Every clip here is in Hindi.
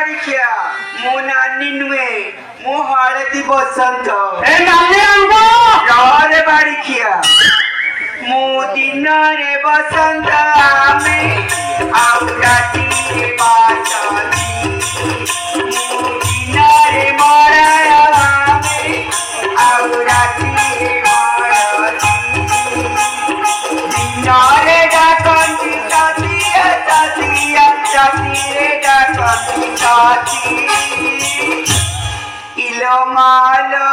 बाड़िया मो नानी नुए मो हलदी बसंत रे बाड़िया मो दिन रे बसंत आउ राती रे बासंती मो दिन रे मराया आउ राती रे मरती दिन रे डाकंती तातिया तातिया ताती रे डाकंती ताती इलो मालो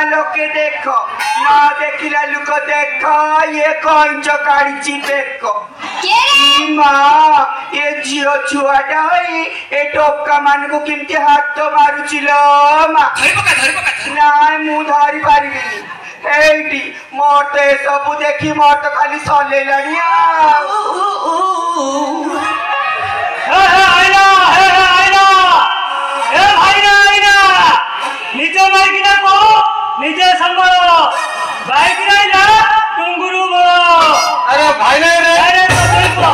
लोके देखो ना देखिला लुक देखो ये कंच काढ़ी देख माँ ये झील छुआटा ए टोका मान को केमती हाथ मारुचिलो माँ ना मु धरी पारिबिनी एटी मोर तो ए सब देखी मोर तो खाली सलेलानी निजे माइकिना को निजे संभालो बाइक नहीं ना टुंगुरु बोलो अरे भाई नहीं रे अरे तो देखो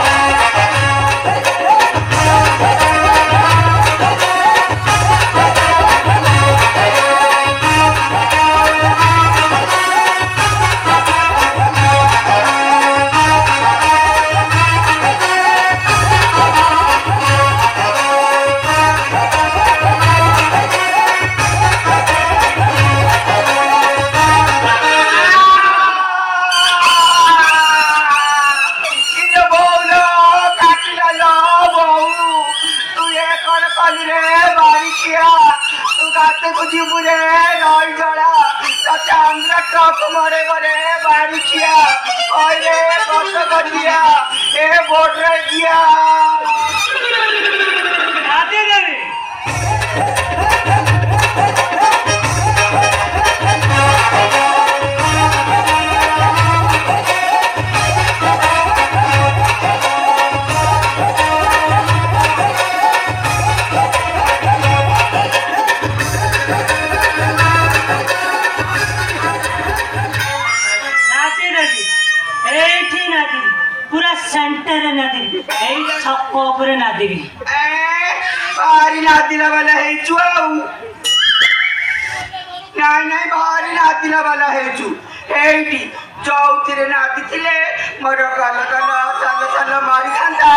मरे मरे बारिकिया ओए कष्ट कर दिया ए बोट रे दिया आते देवी सेंटर नदी ए छक ऊपर नदी भारी नादिला वाला है चुआऊ नहीं नहीं भारी नादिला वाला है चु एटी चौथरे नादी थिले मोर गल गल चल चल मारी खांदा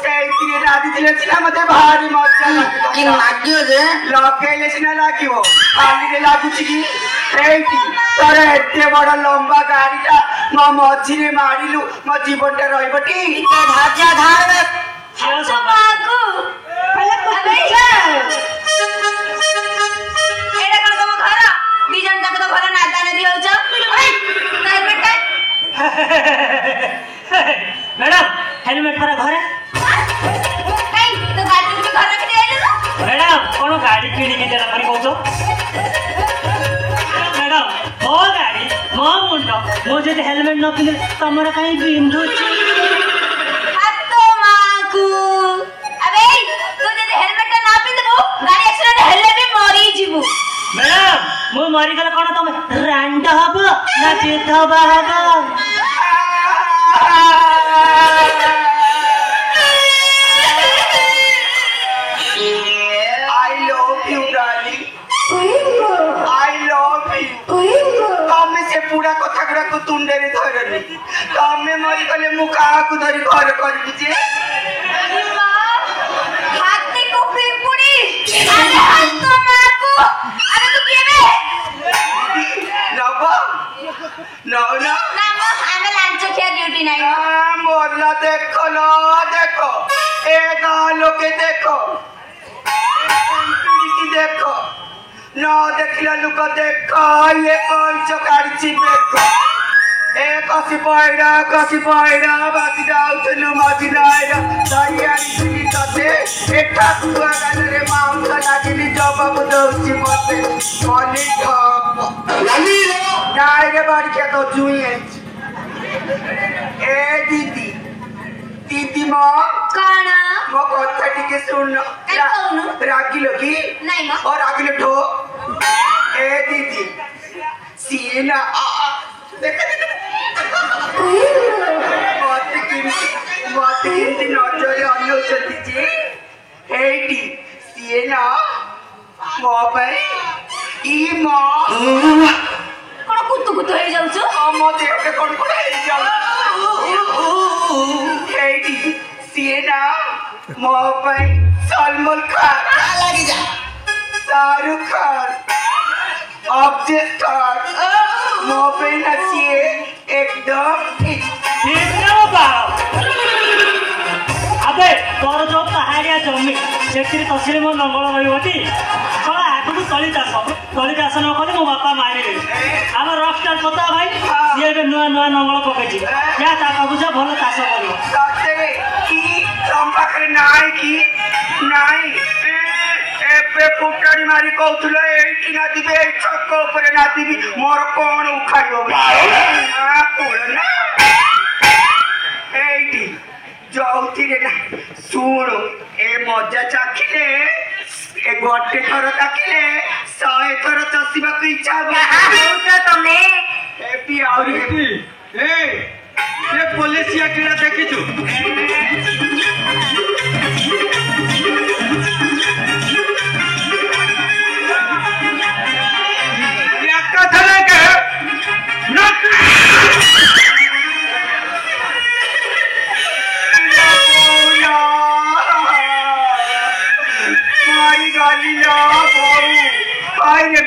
सेइतिरे नादी थिले छिला मते भारी मजा लागो कि लाग्यो जे लकेले सिना लागियो खाली रे लागुची की एटी तोरे एते बड़ लंबा गाड़ीटा म मझिरे मारिलु म जीवनटा रहिबटी इते धाजा धार बाबू पहले कुछ एडा का तम घर दिजन तक तो घर नादा नदी हो जा ओए काय बेटा मैडम हेलमेट पर घरे काय तो गाड़ी के घर रख देलु मैडम कोनो गाड़ी किणी के देला परी कहछो मैडम मो गाड़ी मो मुंडो मो जे हेलमेट न पिने तमरा काई बिंदु हत्तो माकू अबे तू जे हेलमेट ना पिनबो गाड़ी एक्सीडेंट हेले भी मरी जीवु मैडम मो मरी गले कोन तम रांड हबो ना चेत हबा हबो I love you darling I love you हम से पूरा कथा गुड़ा को तुंडे रे धरनी तमे मरी गले मु काकु धरी घर करबी जे हाथी को पिंपुड़ी अरे हाथ तो मां को अरे तू केबे नबा ना नाम हमें लांच किया ड्यूटी नहीं मोरला देखो लो देखो ए गालो के देखो पिंपुड़ी की देखो न देखला लुक देखो ये कौन चकाड़ी देखो ए कसी पैरा बासी जाउथनु मजिनाइरा दरियारी तते एटा तुआ गानरे माउंट लागिली जवाब दउची मते मनी ठप लाली नाइ रे बाड़ी के तो जुई ए दीदी म काना म कथा टिके सुन रागिलो की नहीं म और रागिलो ठो ए दीदी सीना देख मत किंती नजरे अनुचती जे एटी सीए ना मो पे ई मो कोन कुतु हे जाउ छु मो देखे कोन हे जाउ एटी सीए ना मो पे सलमान खान लागी जा शाहरुख खान ऑब्जेक्ट खान मो पे नचिए एकदम अबे तोर जो पहाड़िया जमी से तहसील मो नंगल रही चला आगू तली चाष न कले मो बापा मारे आम रफस्टार पता भाई सी ए नुआ नुआ नंगल पकई क्या बुझ भल चाष कर फुटाड़ी मारी कहूल एटी नादी छक उपर नादी मोर कौन उखाड़ जोथिरे ना सुन ए मजा चाखिले ए गोटे थर चाखिले 100 थर चसीबा को इच्छा होता तमे ए पी आउरी ए पुलिसिया किड़ा देखिछु या कथले के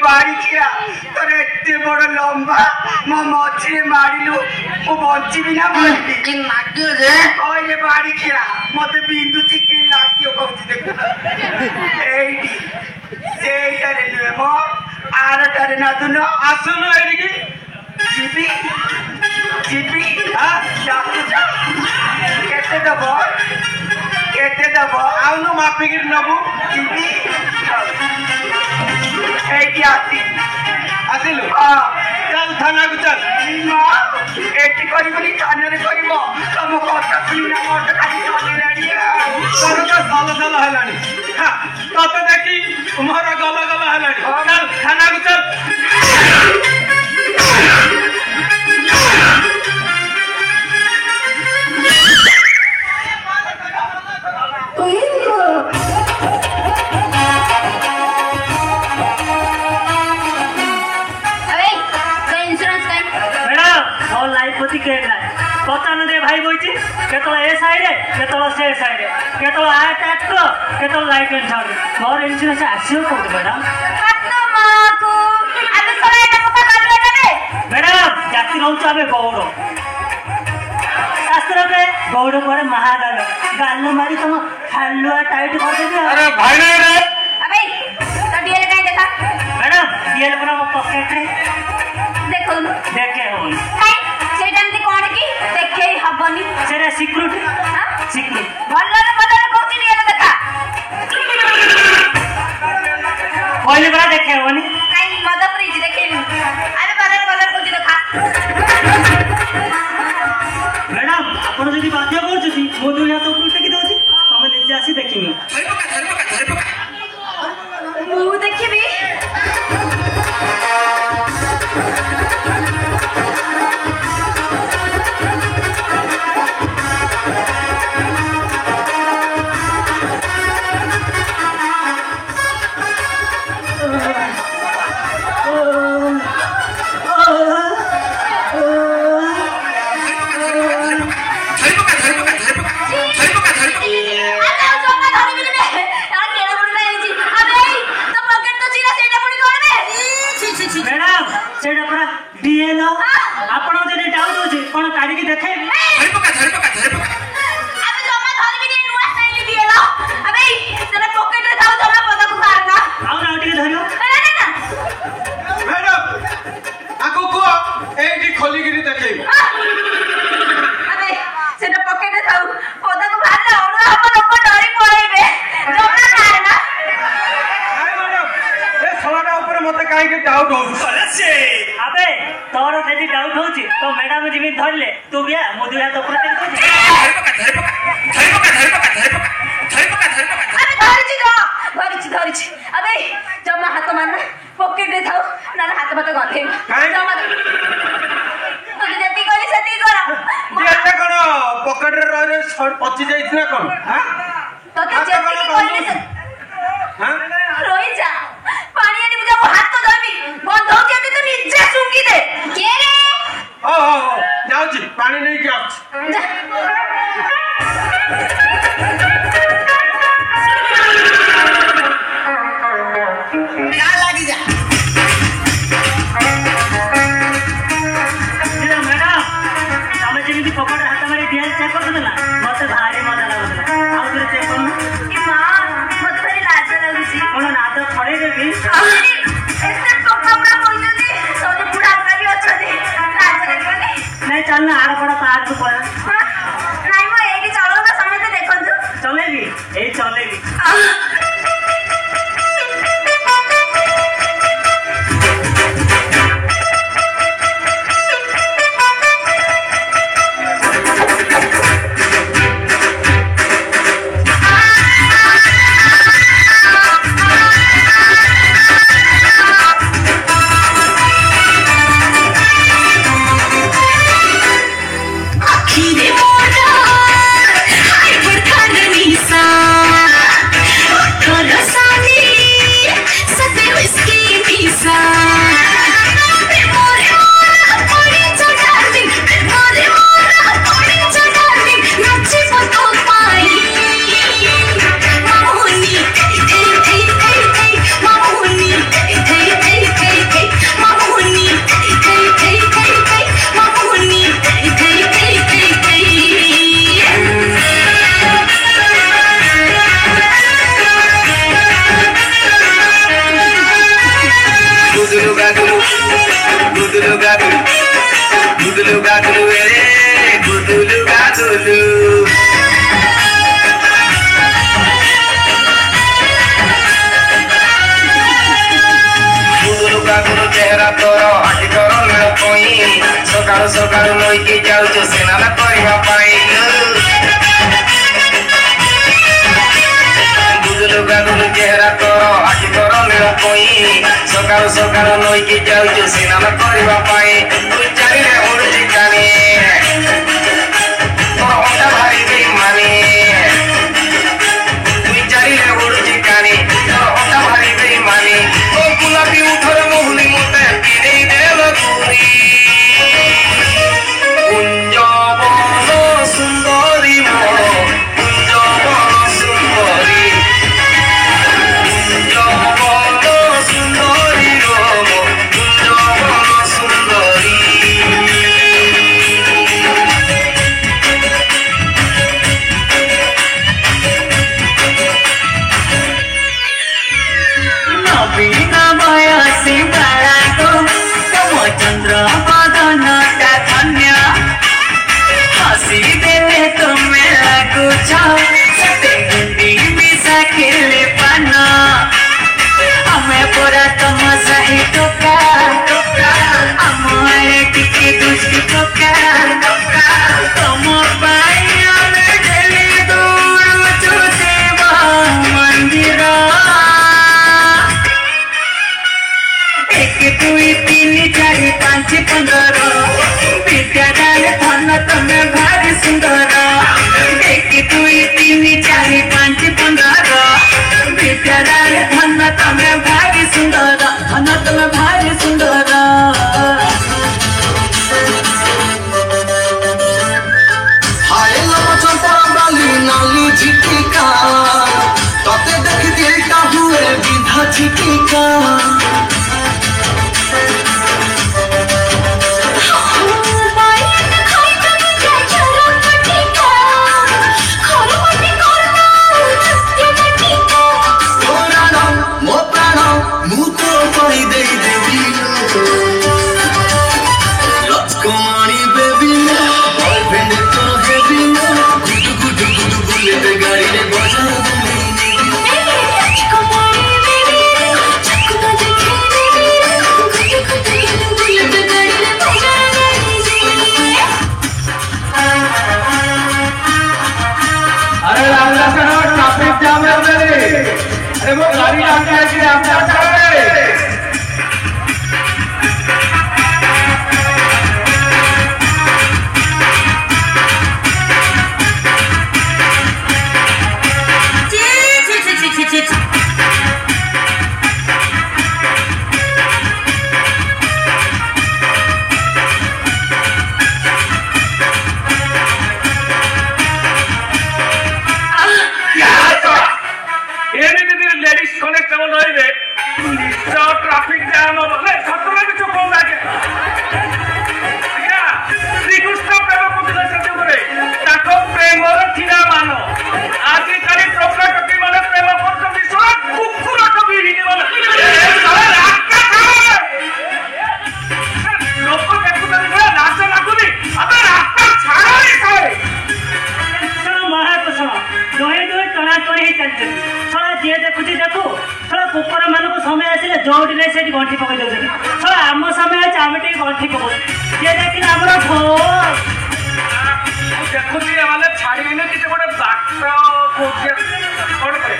बाड़ी किया तोरे एते बड़ लंबा मो मछरे मारिलु ओ बंची बिना मारली कि नाट्य रे ओए बाड़ी किया मते बिंदु चिकी लागियो कहती देख एडी सेटारे नुए मो आरटारे ना दुनो आसुनो एडी की जीपी हां डाकू जा केते दबो आउनु मापिगिर नबु जीपी एटी आसिलु चल थाना को चल एटी करी थाना रे करबो तम कथा सुनिना मोट खाली चली लाडी तोर तो साल हलानी हां तते देखी तुम्हारा गला हलानी चल थाना को चल पता न दे भाई बोची केतला ए साइड केतला से साइड केतला आ टैक्स केतला लाइट एंड छाड़ मोर इंश्योरेंस आसियो कोड मैडम हाथ मां को अबे सला एटा पता काटले तबे मैडम जाति रहउछ आबे गौड़ शास्त्र में गौड़ पर महागाल गाल मारी तुम हालुआ टाइट कर देबे अरे भाई नहीं रे अबे तो डीएल काई देखा मैडम डीएल पूरा पॉकेट रे देखो देखे हो काई सेटा में कोन की देखे हबनी सेरा सिक्योरिटी हां सिक्योरिटी भल्ला कोती डीएल देखा पहले बड़ा देखे होनी काई मदपुरी जी देखे अरे भल्ला कोती देखा मैडम आपण जदी बाध्य करछथि मो दुनिया तो उल्टे की दोछि हम नीचे आसी देखिमी धर पका मु देखिबी ଡିଏଲ ଆପଣଙ୍କ ଯଦି ଡାଉଟ୍ ହଉଛି କଣ କାଢିକି ଦେଖେଇବି? ଆବେ ଜମା ଧରିବିନି ନୂଆ ଷ୍ଟାଇଲ ଦିଏଲ। ଆବେ ସେଟା ପକେଟରେ ଥାଉ ଜମା ପଦାକୁ ବାହାରନା। ଆଉ ନା ଟିକେ ଧରିବ। ନା ମ୍ୟାଡାମ ଆକୁ କୁହ ଏଇଠି ଖୋଲିକିରି ଦେଖେଇବି। ଆବେ ସେଟା ପକେଟରେ ଥାଉ ପଦାକୁ ବାହାରଲେ ଅଣୁଆ ହବ ଲୋକ ଡରି ପଳେଇବେ। ଜମା ବାହାରନା। ଏ ଶଳାଟା ଉପରେ ମତେ କାହିଁକି ଡାଉଟ୍ ହଉଛି? ଆବେ ତୋର ଯଦି ଡାଉଟ୍ ହଉଛି ତ ମ୍ୟାଡାମ ଯେମିତି ଧରିଲେ ତୁ ବି ମୁଁ ଦୁଇ ହାତ ଉପରେ ଟେକି ଦଉଛି। ଆବେ ଧରିଛି। ଆବେ ଜମା ହାତ ମାରନା ପକେଟରେ ଥାଉ ନହେଲେ ହାତ ଫାତ ଗନ୍ଧେଇବ। ଜମା ତୋତେ ଯେତିକି କହିଲି ସେତିକି କର। ଏଟା କଣ ପକେଟରେ ରହି ପଚି ଯାଇଛି ନା କଣ? ତୋତେ ଯେତିକି କହିଲି ସେ ରହିଯା ପାଣି ଆଣିବୁ ଯା। ମୁଁ ହାତ ଧରିବି ବନ୍ଧ ହଉଛି ତୁ ନିଜେ ଶୁଙ୍ଘି ଦେ। କିଏ ରେ? ହଉ ଯାଉଛି ପାଣି ନେଇକି ଆସୁଛି। ଯା। ମ୍ୟାଡାମ ତମେ ଯେମିତି ପକେଟରେ ହାତ ମାରି ଡିଏଲ ଚେକ୍ କରୁଥିଲେ ନା ମତେ ଭାରି ମଜା ଲାଗୁଥିଲା। ଆଉ ଥରେ ଚେକ୍ କରୁନ। ମତେ ଭାରି ଲାଜ ଲାଗୁଛି। କଣ ନାଦ ଛଡେଇ ଦେବି? ଏତେ ଟଙ୍କା ପୁରା କହିଛନ୍ତି ସବୁ ବୁଢା ବୁଢା ବି ଅଛନ୍ତି ଲାଜ ଲାଗିବନି? ନାଇଁ ଚାଲ ନା ଆରପଡା ପାର୍କକୁ ପଳେଇବା। ନାଇଁ ମୁଁ ଏଇଠି ଚଳଉକା ସମସ୍ତେ ଦେଖନ୍ତୁ। ଚଲେଇବି ଏଇ ଚଲେଇବି। ସକାଳୁ ସକାଳୁ ନଈକି ଯାଉଛୁ ସ୍ନାନ କରିବା ପାଇଁ। ବୁଝୁଲୁ ଗାଧୁଲୁ ଚେହେରା ତୋର ଆଖି ତୋର ନୀଳ ପଇଁ। ସକାଳୁ ସକାଳୁ ନଈକି ଯାଉଛୁ ସ୍ନାନ କରିବା ପାଇଁ। ତୁ ଚାରିରେ ଉଡୁଛି କାନି ତୋର ଅଣ୍ଟା ଭାରି ବେଇମାନି। ତୁ ଚାରିରେ ଉଡୁଛି କାନି ତୋର ଅଣ୍ଟା ଭାରି ବେଇମାନି। ଓ ଗୁଲାପି ଉଠରେ ମହୁଲି ମତେ ପିରେଇ ଦେଲ ଗୁରି। কুঞ্জবন সুন্দরী মোর কুঞ্জবন সুন্দরী কুঞ্জবন সুন্দরী মোর কুঞ্জবন সুন্দরী। নবীন বয়সী বালাক তম চন্দ্র বদনটা ধন্য। हसी देले तुम्हें लागुछ सते गुंडी मिसा खेले पाना। हमें पूरा तुम सही टोका हमारे टिके दुष्ट टोका। तुम पाई हमें डेली दौड़ुछु देव मंदिर। एक दुई तीन चार पाँच 15 विद्यादान धन तमे भारी सुंदर। एक दुई तीन चार पाँच 15 विद्यादान धन तमे भारी सुंदर। धन तमे भारी सुंदर। हाय लम चंपा बाली नाली झिटिका तते देख दिलटा हुए विधा झिटिका। देखो गाड़ी आके आके आके ट्रैफिक जाम बोले घटना किछु कम लागे आज्ञा श्रीकृष्ण प्रेम कुटिल सत्य ताको प्रेमर थिरा मान आजि काली टोका टोकी माने प्रेम करछथि सोला कुकुर टोकी हिनी माने लोक देखुथि ना नाच लागुनी अबे रास्ता छाड़ाई खाए सुनो महापुरुष दोहे दोहे टणा टणी ही चलते सला जे देखुची देखू सला कुकुर मानक समय आसिले जोड़ी रे सेठी गंठी पकई दउछन सला आम समय अछि आमे टे गंठी पकऊ जे देखिन हमरा भो देखुथि माने छाड़ी ने किते गोटे बाक्स कोके कोन करे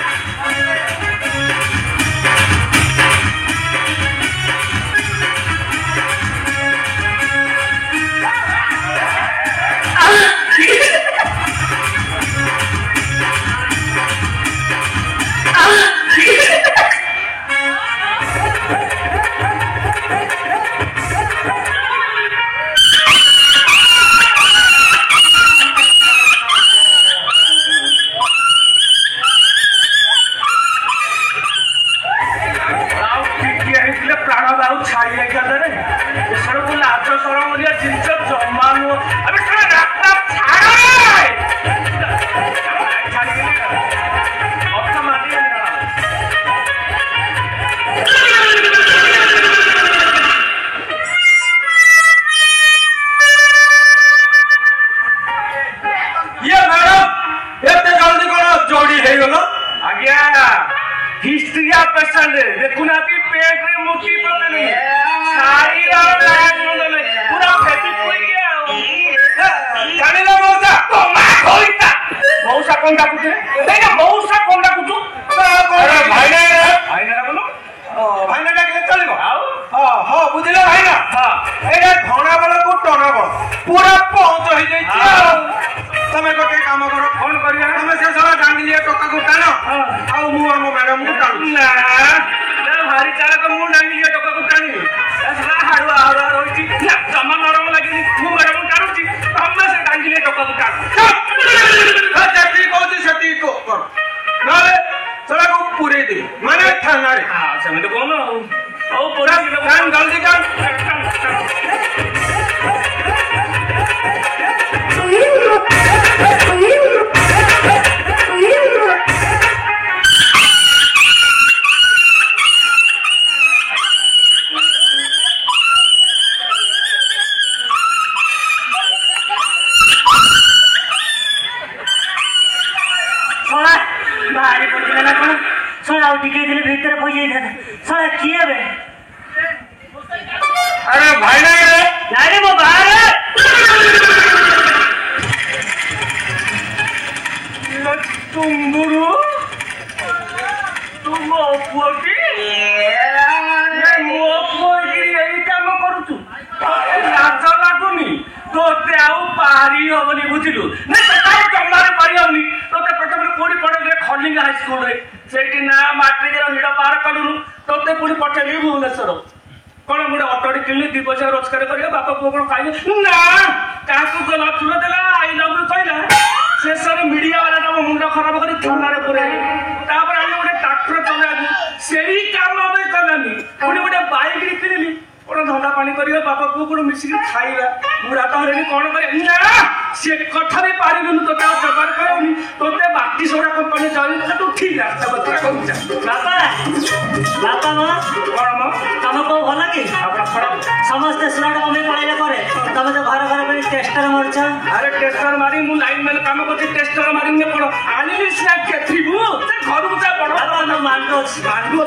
समस्त सुनाटा मम्मी पळाइला करे तमे तो घर घर पे टेस्टर मरछ अरे टेस्टर मारी मु लाइन में काम करछि टेस्टर मारी ने पड़ो आलिली स्ना केथ्रिबु ते घर को जा पड़ो बाबा मांडो मांडो